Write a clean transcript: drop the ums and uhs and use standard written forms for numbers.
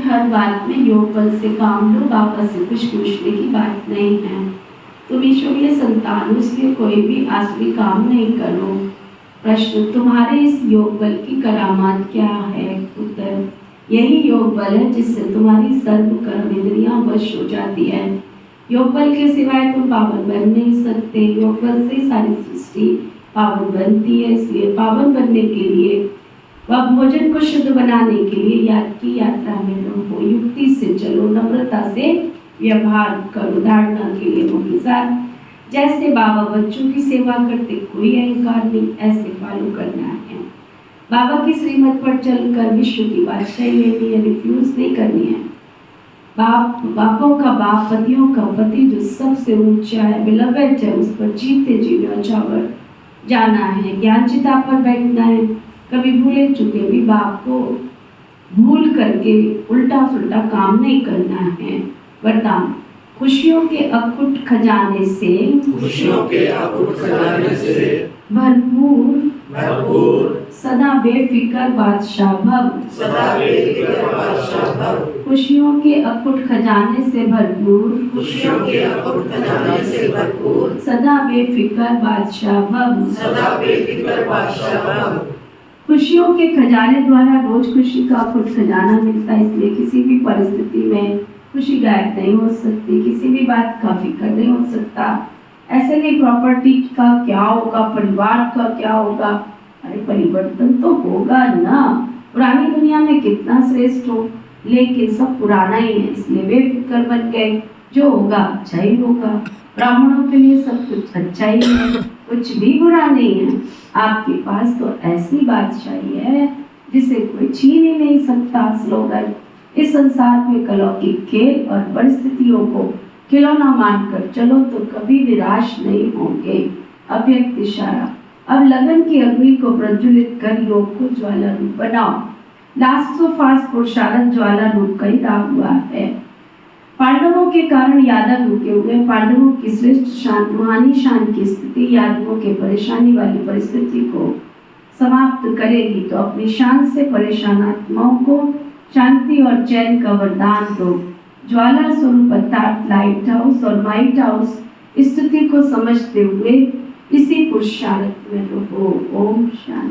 हर बात में योग बल से काम लो, बाबा से कुछ पूछने की बात नहीं है। तुम ईश्वरीय संतान हो, इसलिए कोई भी आसुरी काम नहीं करो। प्रश्न, तुम्हारे इस योग बल की करामात क्या है? उत्तर, यही योग बल है जिससे तुम्हारी सर्व कर्म इंद्रियां वश हो जाती है। योग बल के सिवाय तुम पावन बन नहीं सकते। योग बल से सारी सृष्टि पावन बनती है, इसलिए पावन बनने के लिए व भोजन को शुद्ध बनाने के लिए याद की यात्रा में रहो। युक्ति से चलो, नम्रता से व्यवहार करो। धारणा के लिए मुख्य सार, जैसे बाबा बच्चों की सेवा करते, कोई अहंकार नहीं, ऐसे फॉलो करना है। बाबा की श्रीमत पर चलकर विश्व की बादशाही लेनी है, रिफ्यूज नहीं करनी है। बापों का बाप, पतियों का पति जो सबसे ऊंचा है, बिलवेड है, उस पर जीते जी न्यौछावर जाना है। ज्ञान चिता पर बैठना है। कभी भूले चुके भी बाप को भूल करके उल्टा सुल्टा काम नहीं करना है। वरदान, खुशियों के अकुट खजाने से भरपूर सदा बेफिक्र बादशाह भव। खुशियों के अकुट खजाने से भरपूर सदा बेफिक्र बादशाह भव। खुशियों के खजाने द्वारा रोज खुशी का अकुट खजाना मिलता है, इसलिए किसी भी परिस्थिति में खुशी गायब नहीं हो सकती, किसी भी बात का फिक्र नहीं हो सकता। ऐसे नहीं प्रॉपर्टी का क्या होगा, परिवार का क्या होगा, अरे परिवर्तन तो होगा ना। पुरानी दुनिया में कितना श्रेष्ठ हो, लेकिन सब पुराना ही है, इसलिए बेफिक्र बन गए। जो होगा अच्छा ही होगा। ब्राह्मणों के लिए सब कुछ अच्छा ही है, कुछ भी बुरा नहीं है। आपके पास तो ऐसी बादशाही है जिसे कोई छीन ही नहीं सकता। स्लोगन, इस संसार में अलौकिक खेल और परिस्थितियों को खिलौना मानकर चलो तो कभी निराश नहीं होंगे। अव्यक्त इशारा, अब लगन की अग्नि को प्रज्वलित कर योग को ज्वाला रूप बनाओ। लास्ट ऑफ फास्ट पुरुषार्थ ज्वाला रूप का ही दाग हुआ है। पांडवों के कारण यादव रुके हुए, पांडवों की श्रेष्ठ शान, रूहानी शान की स्थिति यादवों के परेशानी वाली परिस्थिति को समाप्त करेगी। तो अपनी शान से परेशान आत्माओं को शांति और चैन का वरदान दो। ज्वाला स्वरूप अर्थात लाइट हाउस और माइट हाउस स्थिति को समझते हुए इसी पुरुषार्थ में रहो। ओम शांति।